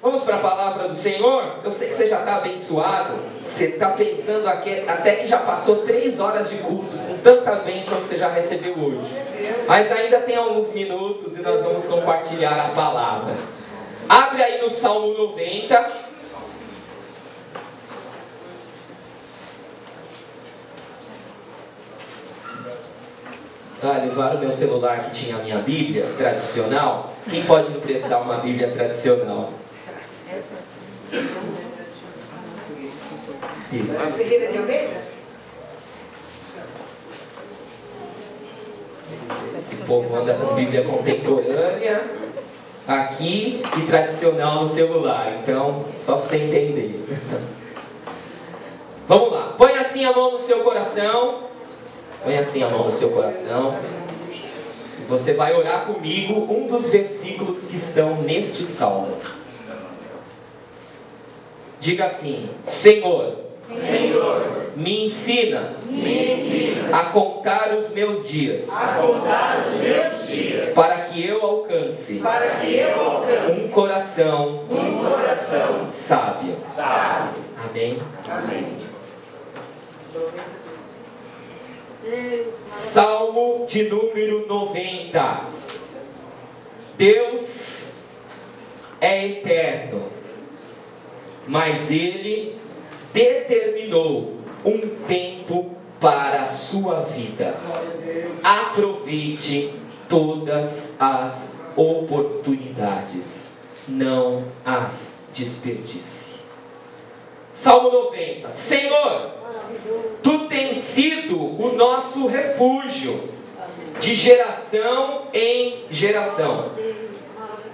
Vamos para a palavra do Senhor? Eu sei que você já está abençoado. Você está pensando aqui, até que já passou 3 horas de culto, com tanta bênção que você já recebeu hoje. Mas ainda tem alguns minutos e nós vamos compartilhar a palavra. Abre aí no Salmo 90. Levaram meu celular que tinha a minha Bíblia tradicional. Quem pode me prestar uma Bíblia tradicional? Isso. A Ferreira de Almeida? Esse povo anda com Bíblia contemporânea aqui e tradicional no celular. Então, só para você entender. Vamos lá. Põe assim a mão no seu coração. Põe assim a mão no seu coração. E você vai orar comigo um dos versículos que estão neste salmo. Diga assim: Senhor, me ensina a contar os meus dias, para que eu alcance um coração sábio. Amém? Salmo de número 90. Deus é eterno, mas Ele determinou um tempo para a sua vida. Aproveite todas as oportunidades, não as desperdice. Salmo 90. Senhor, Tu tens sido o nosso refúgio, de geração em geração.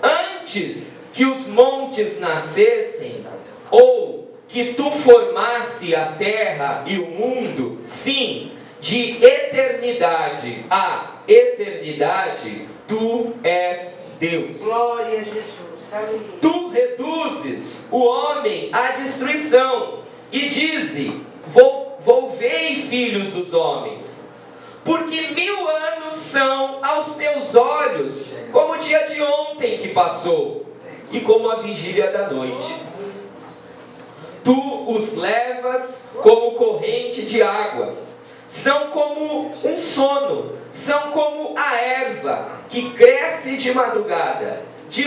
Antes que os montes nascessem, ou que Tu formasse a terra e o mundo, sim, de eternidade a eternidade, Tu és Deus. Glória a Jesus. Tu reduzes o homem à destruição e dize: volvei, filhos dos homens, porque 1000 anos são aos teus olhos como o dia de ontem que passou, e como a vigília da noite. Tu os levas como corrente de água, são como um sono, são como a erva que cresce de madrugada. De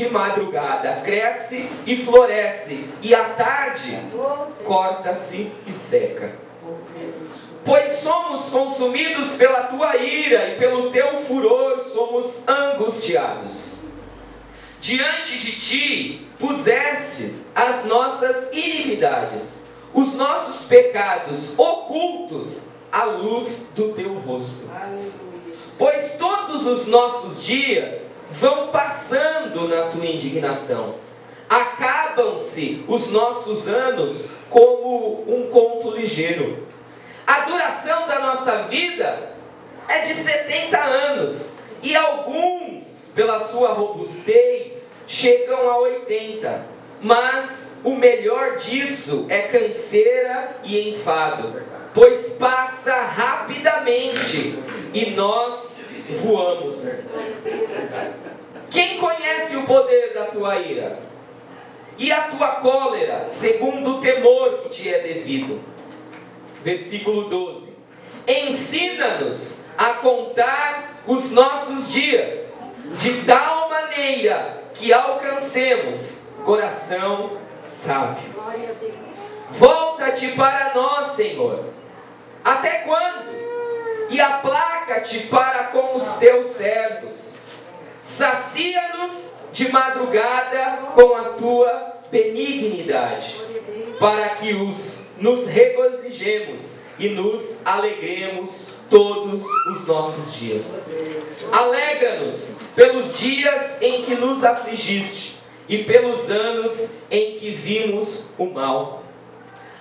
madrugada cresce e floresce, e à tarde corta-se e seca. Pois somos consumidos pela tua ira, e pelo teu furor somos angustiados. Diante de ti puseste as nossas iniquidades, os nossos pecados ocultos à luz do teu rosto. Pois todos os nossos dias vão passando na tua indignação. Acabam-se os nossos anos como um conto ligeiro. A duração da nossa vida é de 70 anos, e alguns, pela sua robustez, chegam a 80. Mas o melhor disso é canseira e enfado, pois passa rapidamente e nós voamos. Quem conhece o poder da tua ira e a tua cólera, segundo o temor que te é devido? Versículo 12. Ensina-nos a contar os nossos dias, de tal maneira que alcancemos coração sábio. Volta-te para nós, Senhor. Até quando? E aplaca-te para com os teus servos. Sacia-nos de madrugada com a tua benignidade, para que nos regozijemos e nos alegremos todos os nossos dias. Alegra-nos pelos dias em que nos afligiste e pelos anos em que vimos o mal.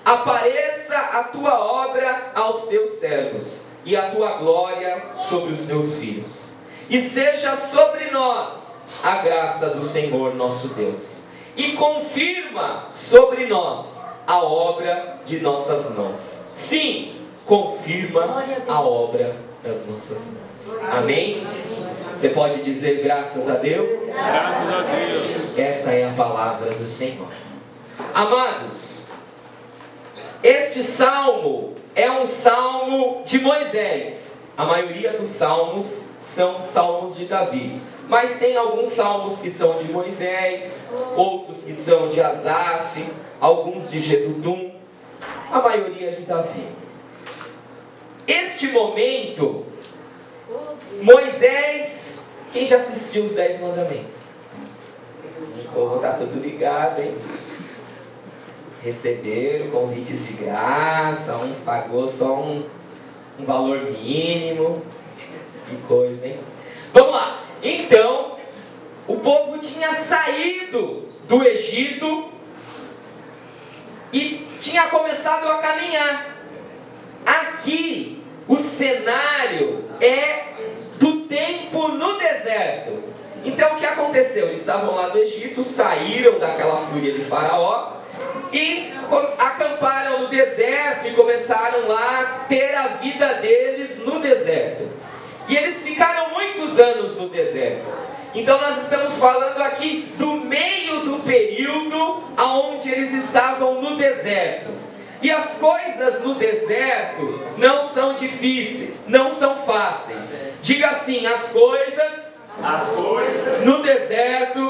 Apareça a tua obra aos teus servos, e a tua glória sobre os teus filhos. E seja sobre nós a graça do Senhor nosso Deus, e confirma sobre nós a obra de nossas mãos. Sim, confirma a obra das nossas mãos. Amém? Você pode dizer graças a Deus? Graças a Deus. Esta é a palavra do Senhor. Amados, este salmo é um salmo de Moisés. A maioria dos salmos são salmos de Davi. Mas tem alguns salmos que são de Moisés, outros que são de Asaf, alguns de Jedutun, a maioria de Davi. Este momento, Moisés, quem já assistiu os 10 mandamentos? O povo está tudo ligado, hein? Receberam convites de graça, uns pagou só um valor mínimo, que coisa, hein? Vamos lá. Então, o povo tinha saído do Egito e tinha começado a caminhar. Aqui, o cenário é do tempo no deserto. Então, o que aconteceu? Eles estavam lá no Egito, saíram daquela fúria de Faraó e acamparam no deserto e começaram lá a ter a vida deles no deserto. E eles ficaram muitos anos no deserto. Então nós estamos falando aqui do meio do período onde eles estavam no deserto. E as coisas no deserto não são difíceis, não são fáceis. Diga assim, as coisas no deserto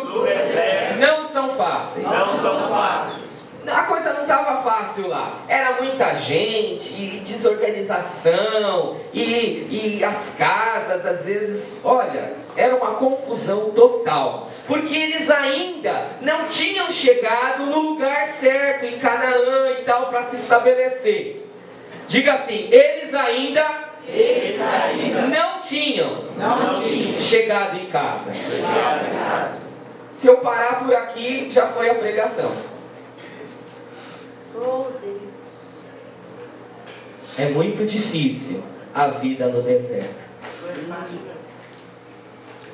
não são fáceis. Não são fáceis. A coisa não estava fácil lá. Era muita gente, e desorganização, e as casas, às vezes, olha, era uma confusão total. Porque eles ainda não tinham chegado no lugar certo, em Canaã e tal, para se estabelecer. Diga assim, eles ainda não tinham chegado em casa. Se eu parar por aqui, já foi a pregação. É muito difícil a vida no deserto,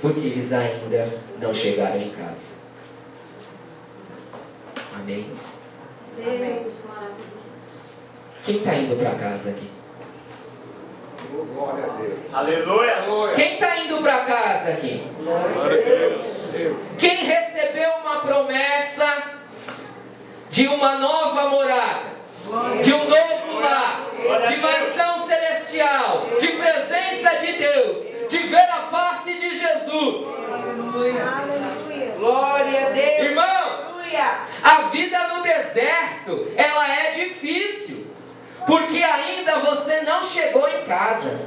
porque eles ainda não chegaram em casa. Amém? Deus maravilhoso. Quem está indo para casa aqui? Glória a Deus. Aleluia. Quem está indo para casa aqui? Glória a Deus. Quem recebeu uma promessa de uma nova morada, de um novo lar, de mansão celestial, de presença de Deus, de ver a face de Jesus? Glória a Deus. Irmão, a vida no deserto, ela é difícil, porque ainda você não chegou em casa.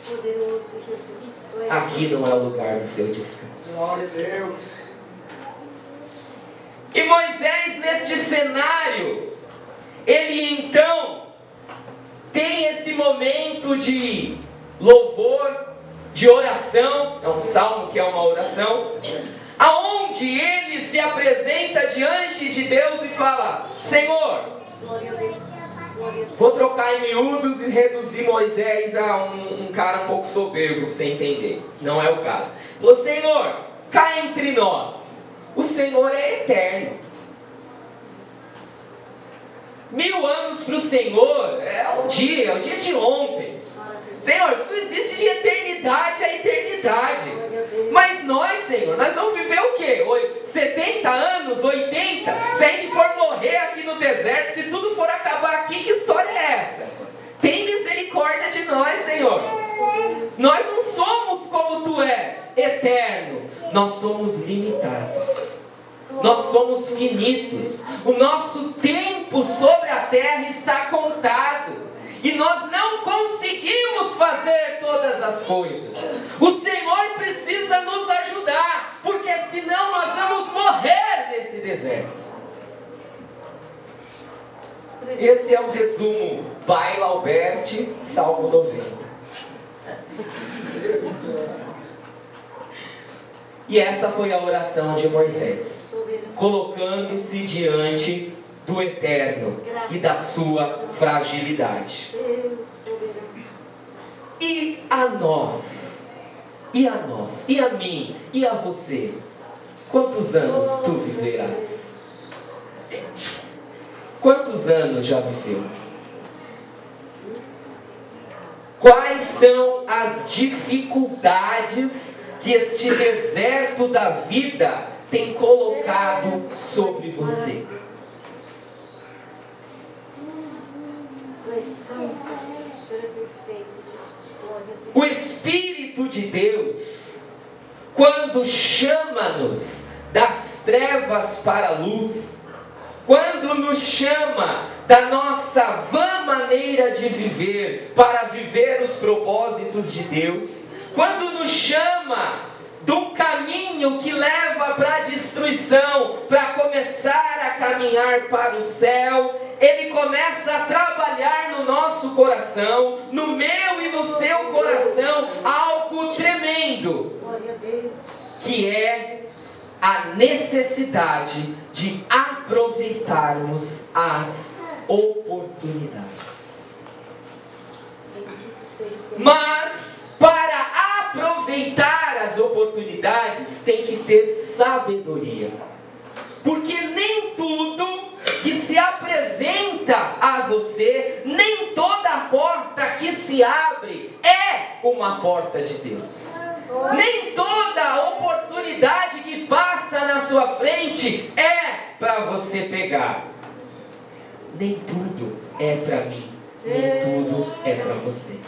Poderoso Jesus. Aqui não é o lugar do seu descanso. Glória a Deus. E Moisés, neste cenário, ele então tem esse momento de louvor, de oração, é um salmo que é uma oração, aonde ele se apresenta diante de Deus e fala: Senhor, vou trocar em miúdos e reduzir Moisés a um cara um pouco soberbo, para você entender, não é o caso. Ele falou: Senhor, cá entre nós, o Senhor é eterno. 1000 anos para o Senhor é o dia de ontem. Senhor, tu existe de eternidade a eternidade. Mas nós, Senhor, nós vamos viver o quê? 70 anos, 80? Se a gente for morrer aqui no deserto, se tudo for acabar aqui, que história é essa? Tem misericórdia de nós, Senhor. Nós não somos como tu és, eterno. Nós somos limitados. Nós somos finitos. O nosso tempo sobre a terra está contado. E nós não conseguimos fazer todas as coisas. O Senhor precisa nos ajudar, porque senão nós vamos morrer nesse deserto. Esse é o resumo. Baila Alberti, Salmo 90. E essa foi a oração de Moisés, colocando-se diante do Eterno e da sua fragilidade. E a nós, e a mim, e a você, quantos anos tu viverás? Quantos anos já viveu? Quais são as dificuldades que este deserto da vida tem colocado sobre você? O Espírito de Deus, quando chama-nos das trevas para a luz, quando nos chama da nossa vã maneira de viver para viver os propósitos de Deus, quando nos chama do caminho que leva para a destruição, para começar a caminhar para o céu, Ele começa a trabalhar no nosso coração, no meu e no seu coração, algo tremendo, que é a necessidade de aproveitarmos as oportunidades. Mas para aproveitar as oportunidades tem que ter sabedoria, porque nem tudo que se apresenta a você, nem toda porta que se abre é uma porta de Deus. Nem toda oportunidade que passa na sua frente é para você pegar. Nem tudo é para mim, nem tudo é para você.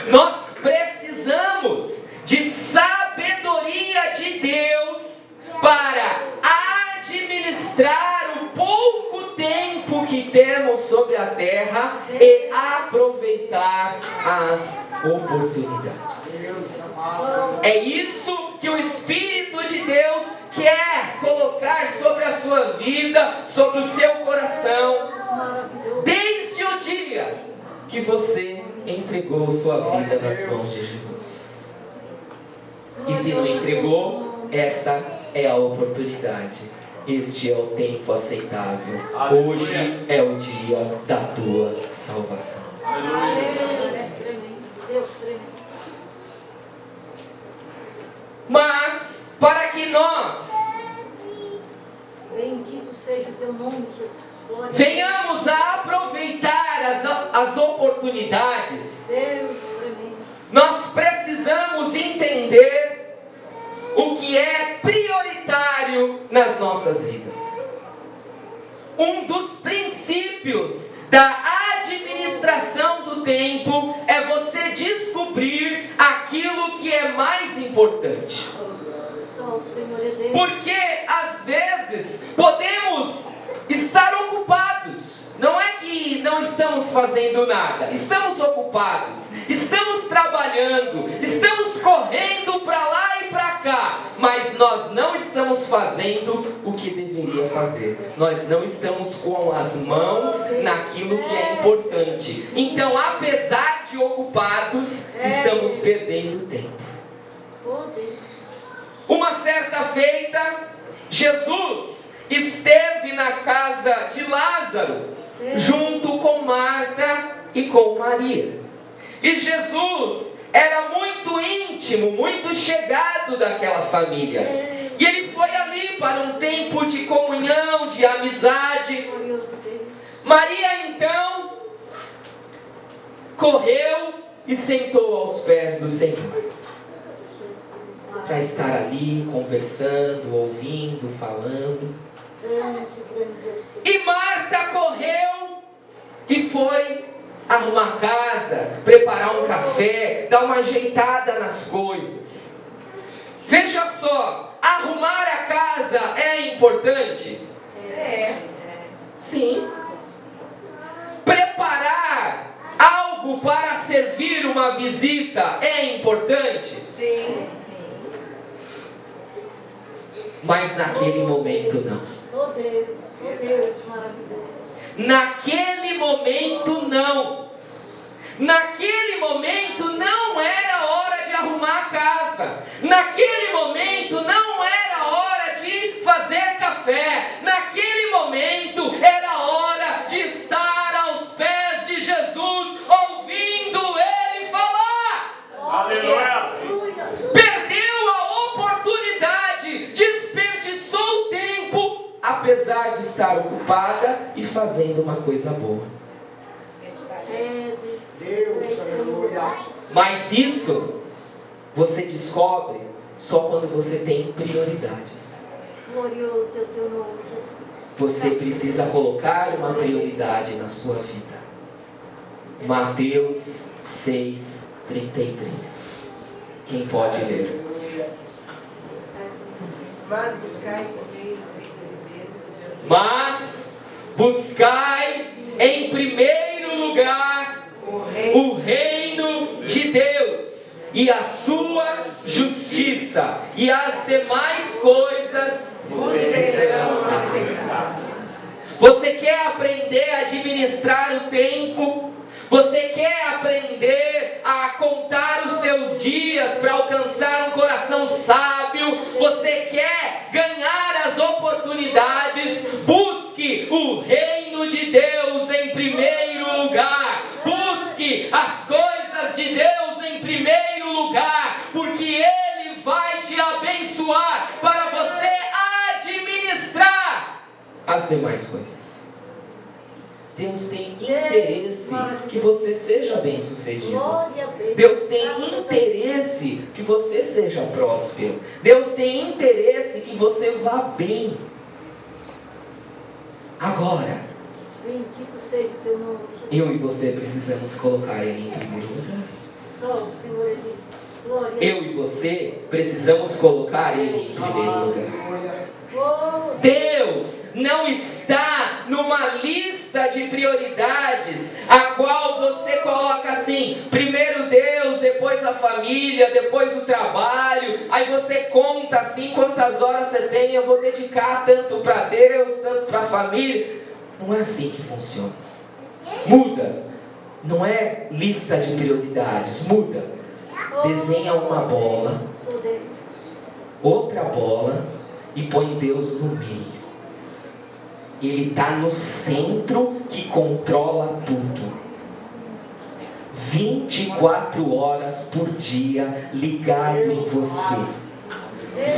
Nós precisamos de sabedoria de Deus para administrar o pouco tempo que temos sobre a terra e aproveitar as oportunidades. É isso que o Espírito de Deus quer colocar sobre a sua vida, sobre o seu coração, desde o dia que você entregou sua vida nas mãos de Jesus. E se não entregou, esta é a oportunidade. Este é o tempo aceitável. Hoje é o dia da tua salvação. Mas, para que nós bendito seja o teu nome, Jesus. venhamos a aproveitar as oportunidades, nós precisamos entender o que é prioritário nas nossas vidas. Um dos princípios da administração do tempo é você descobrir aquilo que é mais importante. Porque às vezes podemos estar ocupados. Não é que não estamos fazendo nada, estamos ocupados, estamos trabalhando, estamos correndo para lá e para cá, mas nós não estamos fazendo o que deveria fazer, nós não estamos com as mãos naquilo que é importante. Então, apesar de ocupados, estamos perdendo tempo. Uma certa feita, Jesus esteve na casa de Lázaro, junto com Marta e com Maria. E Jesus era muito íntimo, muito chegado daquela família. E ele foi ali para um tempo de comunhão, de amizade. Maria então correu e sentou aos pés do Senhor, para estar ali conversando, ouvindo, falando. E Marta correu e foi arrumar a casa, preparar um café, dar uma ajeitada nas coisas. Veja só, arrumar a casa é importante? Sim. Preparar algo para servir uma visita é importante? Sim. Mas naquele momento não. Sou Deus maravilhoso. Naquele momento não. Naquele momento não era hora de arrumar a casa. Naquele momento não era hora de fazer café. Naquele momento era hora de estar aos pés de Jesus, ouvindo Ele falar. Aleluia. Perdeu a oportunidade, desperdiçou o tempo, apesar de estar ocupada e fazendo uma coisa boa. Mas isso você descobre só quando você tem prioridades. Glorioso é o teu nome, Jesus. Você precisa colocar uma prioridade na sua vida. Mateus 6:33. Quem pode ler? Mas buscai em primeiro lugar o reino de Deus e a sua justiça, e as demais coisas vos serão acrescentadas. Você quer aprender a administrar o tempo? Você quer aprender a contar os seus dias para alcançar um coração sábio? Você quer ganhar as oportunidades? Busque o reino de Deus em primeiro lugar. Busque as coisas de Deus em primeiro lugar, porque Ele vai te abençoar para você administrar as demais coisas. Deus tem interesse que você seja bem-sucedido. Deus tem interesse que você seja próspero. Deus tem interesse que você vá bem. Agora, bendito seja o teu nome, Jesus. Eu e você precisamos colocar Ele em primeiro lugar. Só o Senhor é Deus. Glória a Eu e você precisamos colocar Ele em primeiro lugar. Deus. Deus não está numa lista de prioridades a qual você coloca assim: primeiro Deus, depois a família, depois o trabalho. Aí você conta assim quantas horas você tem. Eu vou dedicar tanto para Deus, tanto para a família. Não é assim que funciona. Muda. Não é lista de prioridades. Muda. Desenha uma bola, outra bola, e põe Deus no meio. Ele está no centro que controla tudo. 24 horas por dia ligado em você.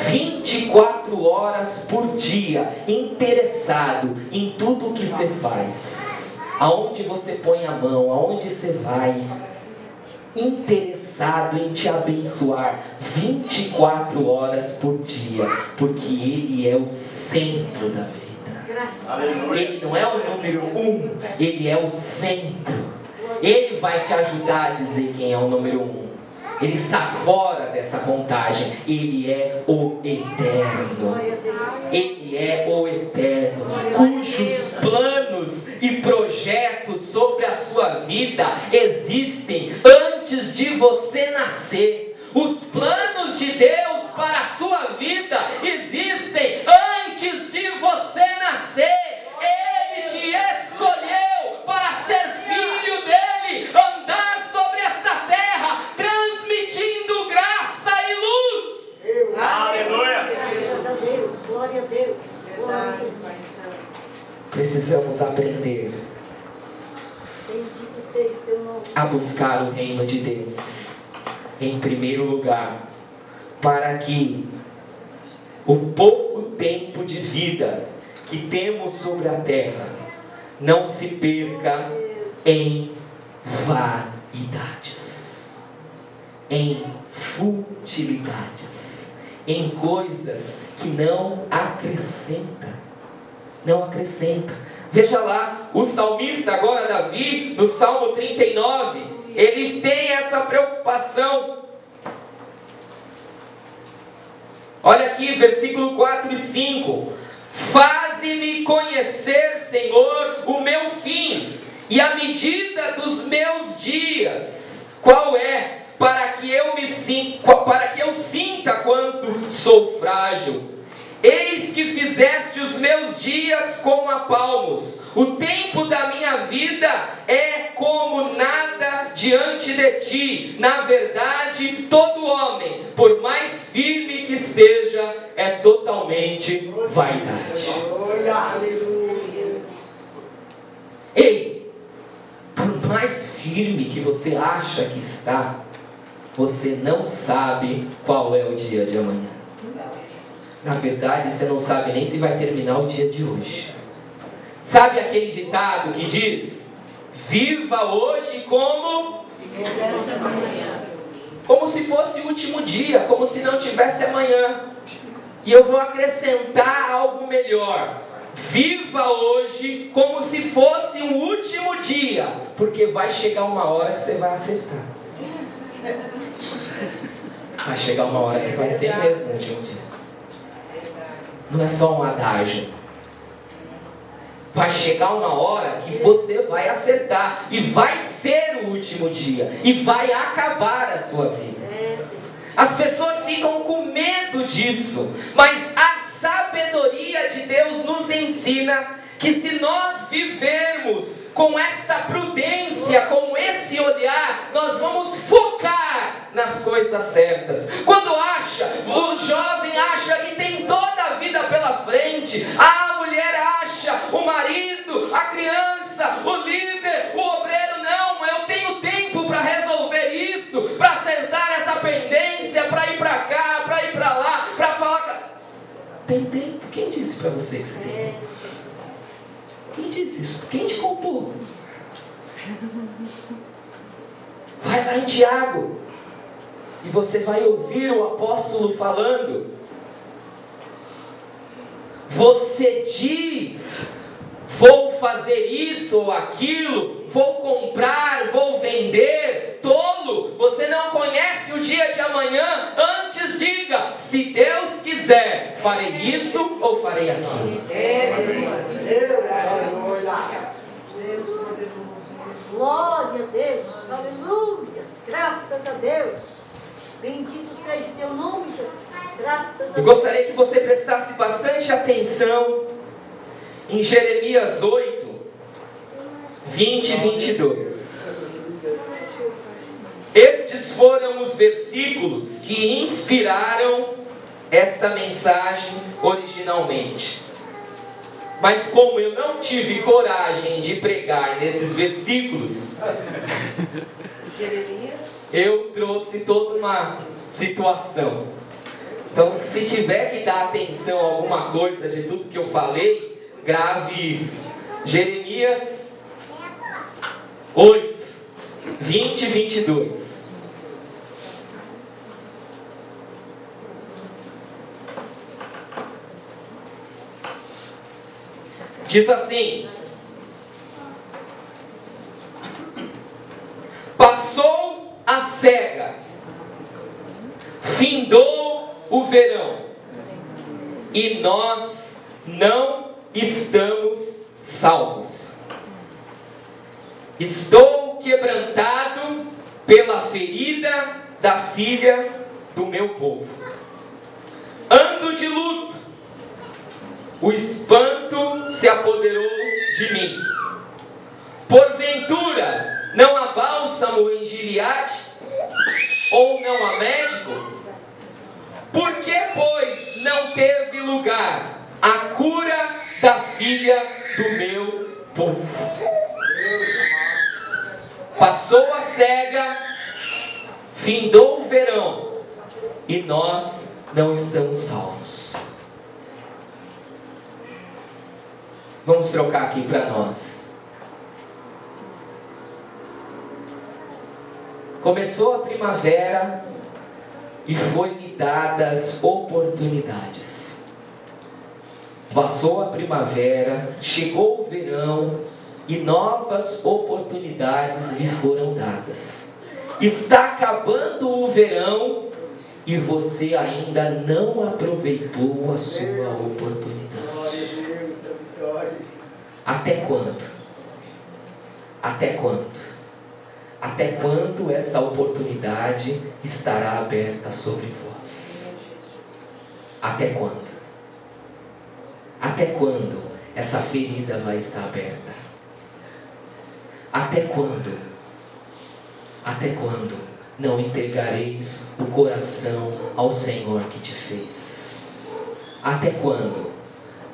24 horas por dia interessado em tudo que você faz. Aonde você põe a mão, aonde você vai. Interessado em te abençoar 24 horas por dia, porque Ele é o centro da vida. Ele não é o número 1, Ele é o centro. Ele vai te ajudar a dizer quem é o número 1. Ele está fora dessa contagem. Ele é o eterno. Ele é o eterno, cujos planos e projetos sobre a sua vida existem antes de você nascer. Os planos de Deus para a sua vida existem antes de você nascer. Ele te escolheu para ser filho dele, andar sobre esta terra, transmitindo graça e luz. Aleluia! Glória a Deus. Glória a Jesus. Precisamos aprender Bendito seja o teu nome. a buscar o reino de Deus em primeiro lugar, para que o pouco tempo de vida que temos sobre a terra não se perca em vaidades, em futilidades, em coisas que não acrescentam. Não acrescenta. Veja lá, o salmista agora, Davi, no Salmo 39, ele tem essa preocupação. Olha aqui, versículo 4 e 5. Faze-me conhecer, Senhor, o meu fim e a medida dos meus dias. Qual é? Para que eu sinta quanto sou frágil. Eis que fizeste os meus dias como a palmos. O tempo da minha vida é como nada diante de ti. Na verdade, todo homem, por mais firme que esteja, é totalmente vaidade. Ei, por mais firme que você acha que está, você não sabe qual é o dia de amanhã. Na verdade, você não sabe nem se vai terminar o dia de hoje. Sabe aquele ditado que diz: viva hoje como se houvesse amanhã. como se fosse o último dia, como se não tivesse amanhã. E eu vou acrescentar algo melhor. Viva hoje como se fosse o último dia, porque vai chegar uma hora que você vai acertar. Vai chegar uma hora que vai ser mesmo o último dia. Não é só um adágio. Vai chegar uma hora que você vai acertar, e vai ser o último dia, e vai acabar a sua vida. As pessoas ficam com medo disso, mas a sabedoria de Deus nos ensina que se nós vivermos com esta prudência, com esse olhar, nós vamos focar nas coisas certas. Quando o jovem acha que tem toda a vida pela frente, a mulher acha, o marido, a criança, o líder, o obreiro, não, eu tenho tempo para resolver isso, para acertar essa pendência, para ir para cá, para ir para lá, para falar. Tem tempo? Quem disse para você que você tem tempo? Quem disse isso? Quem te contou? Vai lá em Tiago e você vai ouvir o apóstolo falando. Você diz: vou fazer isso ou aquilo, vou comprar, vou vender. Tolo, você não conhece o dia de amanhã. Antes diga: se Deus quiser, farei isso ou farei aquilo. Glória a Deus, aleluia, graças a Deus. Bendito seja o teu nome, Jesus. Graças a Deus. Eu gostaria que você prestasse bastante atenção em Jeremias 8, 20 e 22. Estes foram os versículos que inspiraram esta mensagem originalmente. Mas como eu não tive coragem de pregar nesses versículos, eu trouxe toda uma situação. Então, se tiver que dar atenção a alguma coisa de tudo que eu falei, grave isso. Jeremias 8, 20 e 22. Diz assim: passou a cega, findou o verão, e nós não estamos salvos. Estou quebrantado pela ferida da filha do meu povo. Ando de luto, o espanto se apoderou de mim. Porventura, não há bálsamo em Gileade? Ou não há médico? Por que, pois, não teve lugar a cura da filha do meu povo? Passou a cega, findou o verão, e nós não estamos salvos. Vamos trocar aqui para nós. Começou a primavera e foi-lhe dadas oportunidades. Passou a primavera, chegou o verão e novas oportunidades lhe foram dadas. Está acabando o verão e você ainda não aproveitou a sua oportunidade. Até quando? Até quando? Até quando essa oportunidade estará aberta sobre vós? Até quando? Até quando essa ferida vai estar aberta? Até quando? Até quando não entregareis o coração ao Senhor que te fez? Até quando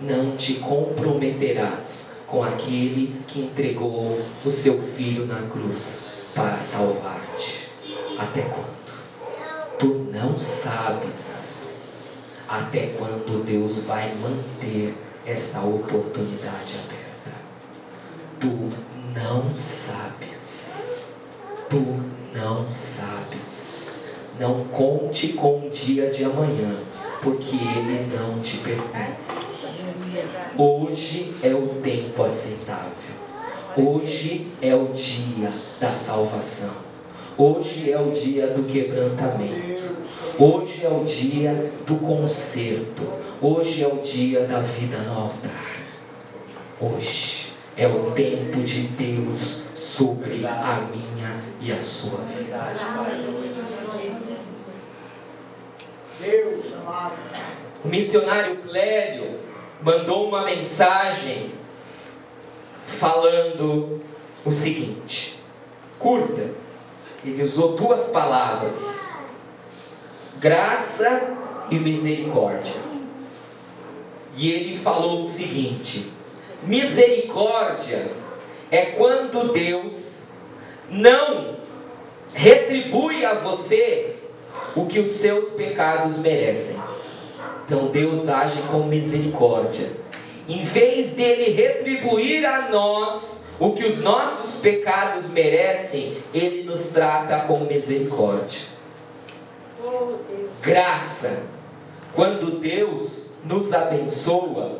não te comprometerás com aquele que entregou o seu filho na cruz para salvar-te? Até quando? Tu não sabes até quando Deus vai manter esta oportunidade aberta. Tu não sabes. Tu não sabes. Não conte com o dia de amanhã, porque ele não te pertence. Hoje é o tempo aceitável. Hoje é o dia da salvação. Hoje é o dia do quebrantamento. Hoje é o dia do conserto. Hoje é o dia da vida no altar. Hoje é o tempo de Deus sobre a minha e a sua vida. O missionário Clélio mandou uma mensagem falando o seguinte, curta. Ele usou 2 palavras: graça e misericórdia. E ele falou o seguinte: misericórdia é quando Deus não retribui a você o que os seus pecados merecem. Então Deus age com misericórdia. Em vez dele retribuir a nós o que os nossos pecados merecem, ele nos trata com misericórdia. Graça, quando Deus nos abençoa,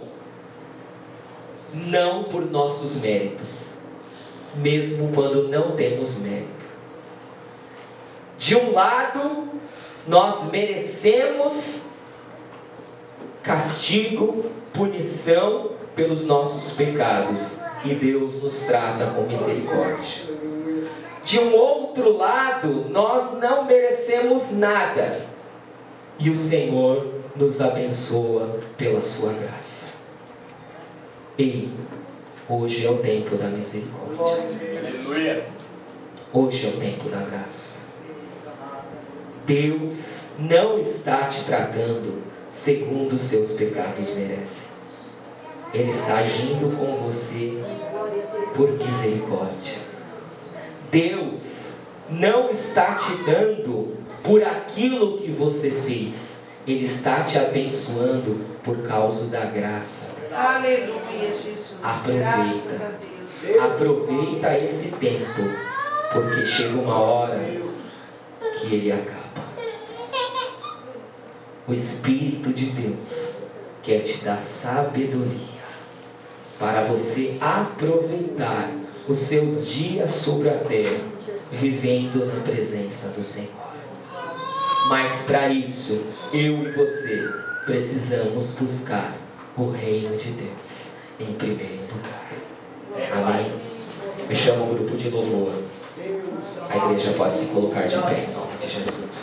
não por nossos méritos, mesmo quando não temos mérito. De um lado, nós merecemos castigo, punição pelos nossos pecados, e Deus nos trata com misericórdia. De um outro lado, nós não merecemos nada, e o Senhor nos abençoa pela sua graça. Ei, hoje é o tempo da misericórdia. Hoje é o tempo da graça. Deus não está te tratando segundo os seus pecados merecem. Ele está agindo com você por misericórdia. Deus não está te dando por aquilo que você fez. Ele está te abençoando por causa da graça. Aleluia, Jesus. Aproveita. Aproveita esse tempo, porque chega uma hora que ele acaba. O Espírito de Deus quer te dar sabedoria para você aproveitar os seus dias sobre a terra, vivendo na presença do Senhor. Mas para isso, eu e você precisamos buscar o reino de Deus em primeiro lugar. Amém? Eu chamo o grupo de louvor. A igreja pode se colocar de pé em nome de Jesus.